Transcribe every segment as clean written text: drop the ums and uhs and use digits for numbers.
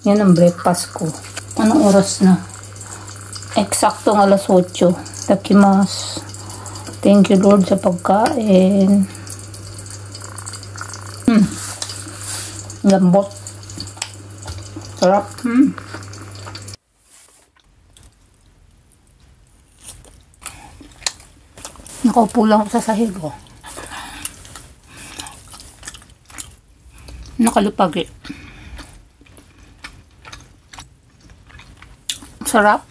Yan ang breakfast ko. Anong oras na? Eksaktong alas 8. Takimas. Thank you Lord sa pagkain. Lambot. Sarap. Nakaupo lang ako sa sahig ko. Nakalupagi. Sarap.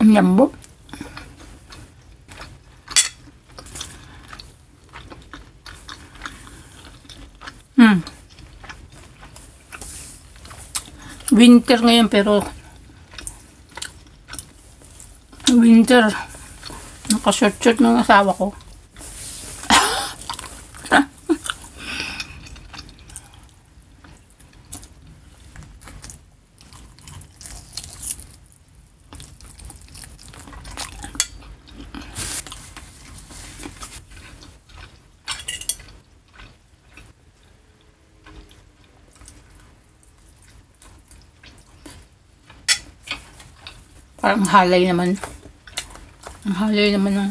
Ang lambot. Winter ngayon pero winter naka-short ng asawa ko. Parang halay naman. Ang halay naman ng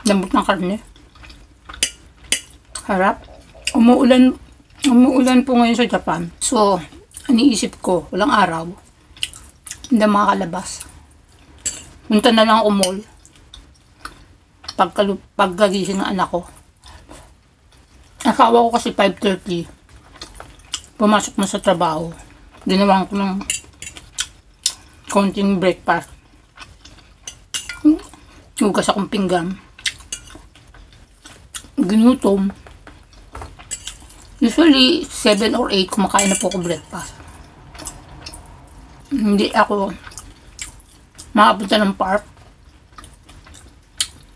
lambot ng karne. Harap. Umuulan po ngayon sa Japan. So, iniisip ko, walang araw. Hindi makakalabas. Punta na lang ako mall. Pagkagising ng anak ko. Asawa ko kasi 5:30. Pumasok na sa trabaho. Ginawan ko ng konting breakfast. Hugas akong pinggan. Ginutom. Usually, 7 or 8 kumakain na po ako breakfast. Hindi ako makapunta ng park.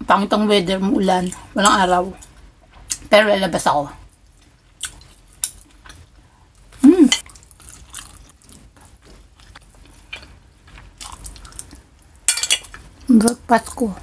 Pangit ang weather, muulan, walang araw. Pero lalabas ako. Breakfast ko.